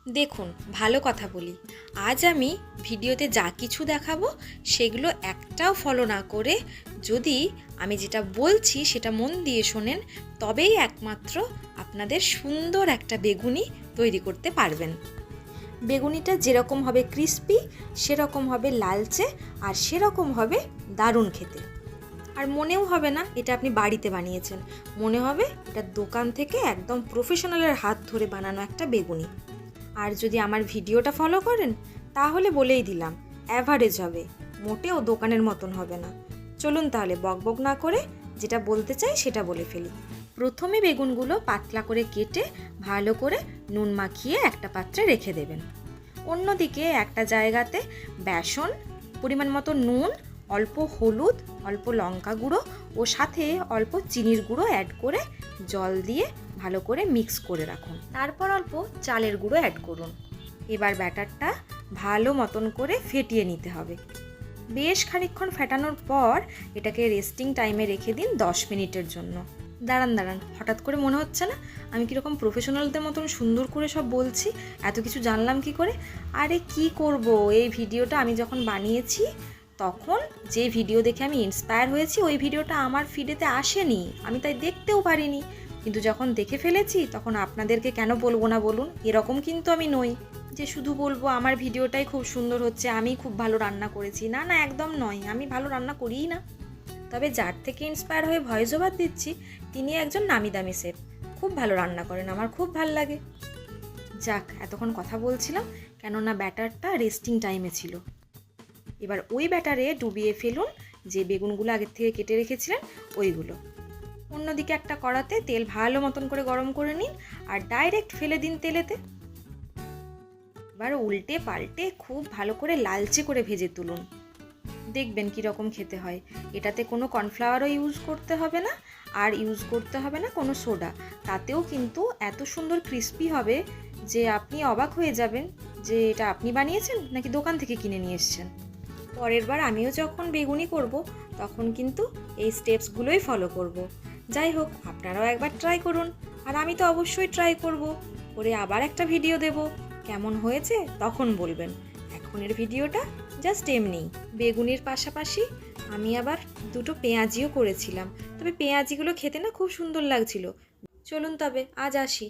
দেখুন, ভালো কথা বলি, আজ আমি ভিডিওতে যা কিছু দেখাবো সেগুলো একটাও ফলো না করে যদি আমি যেটা বলছি সেটা মন দিয়ে শোনেন, তবেই একমাত্র আপনাদের সুন্দর একটা বেগুনি তৈরি করতে পারবেন। বেগুনিটা যেরকম হবে ক্রিস্পি, সেরকম হবে লালচে, আর সেরকম হবে দারুণ খেতে। আর মনেও হবে না এটা আপনি বাড়িতে বানিয়েছেন, মনে হবে এটা দোকান থেকে একদম প্রফেশনালের হাত ধরে বানানো একটা বেগুনি। আর যদি আমার ভিডিওটা ফলো করেন তাহলে বলেই দিলাম অ্যাভারেজ হবে, মোটেও দোকানের মতন হবে না। চলুন তাহলে বকবক না করে যেটা বলতে চাই সেটা বলে ফেলি। প্রথমে বেগুনগুলো পাতলা করে কেটে ভালো করে নুন মাখিয়ে একটা পাত্রে রেখে দেবেন। অন্যদিকে একটা জায়গাতে বেসন, পরিমাণ মতো নুন, অল্প হলুদ, অল্প লঙ্কা গুঁড়ো ও সাথে অল্প চিনির গুঁড়ো অ্যাড করে জল দিয়ে ভালো করে মিক্স করে রাখুন। তারপর অল্প চালের গুঁড়ো অ্যাড করুন। এবার ব্যাটারটা ভালো মতন করে ফেটিয়ে নিতে হবে। বেশ খানিকক্ষণ ফেটানোর পর এটাকে রেস্টিং টাইমে রেখে দিন 10 মিনিটের জন্য। দাঁড়ান, হঠাৎ করে মনে হচ্ছে না আমি কীরকম প্রফেশনালদের মতন সুন্দর করে সব বলছি? এত কিছু জানলাম কি করে? আরে কি করব, এই ভিডিওটা আমি যখন বানিয়েছি তখন যে ভিডিও দেখে আমি ইন্সপায়ার হয়েছি ওই ভিডিওটা আমার ফিডেতে আসেনি, আমি তাই দেখতেও পারিনি। কিন্তু যখন দেখে ফেলেছি তখন আপনাদেরকে কেন বলবো না বলুন? এরকম কিন্তু আমি নই যে শুধু বলবো আমার ভিডিওটাই খুব সুন্দর হচ্ছে, আমি খুব ভালো রান্না করেছি। না, একদম নয়, আমি ভালো রান্না করিই না। তবে যার থেকে ইন্সপায়ার হয়ে ভয়েস ওভার দিচ্ছি তিনি একজন নামি দামি শেফ, খুব ভালো রান্না করেন, আমার খুব ভাল লাগে। যাক, এতক্ষণ কথা বলছিলাম কেননা ব্যাটারটা রেস্টিং টাইমে ছিল। এবার ওই ব্যাটারে ডুবিয়ে ফেলুন যে বেগুনগুলো আগের থেকে কেটে রেখেছিলেন ওইগুলো। অন্যদিকে একটা কড়াতে তেল ভালো মতন করে গরম করে নিন আর ডাইরেক্ট ফেলে দিন তেলেতে। এবার উল্টে পাল্টে খুব ভালো করে লালচে করে ভেজে তুলুন। দেখবেন কীরকম খেতে হয়। এটাতে কোনো কর্নফ্লাওয়ারও ইউজ করতে হবে না, আর ইউজ করতে হবে না কোনো সোডা। তাতেও কিন্তু এত সুন্দর ক্রিস্পি হবে যে আপনি অবাক হয়ে যাবেন যে এটা আপনি বানিয়েছেন নাকি দোকান থেকে কিনে নিয়ে এসেছেন। পরের বার আমিও যখন বেগুনি করব তখন কিন্তু এই স্টেপসগুলোই ফলো করব। যাই হোক, আপনারাও একবার ট্রাই করুন, আর আমি তো অবশ্যই ট্রাই করব, করে আবার একটা ভিডিও দেব। কেমন হয়েছে তখন বলবেন। এখনের ভিডিওটা জাস্ট এমনিই। বেগুনির পাশাপাশি আমি আবার দুটো পেঁয়াজিও করেছিলাম, তবে পেঁয়াজিগুলো খেতে না খুব সুন্দর লাগছিল। চলুন তবে আজ আসি।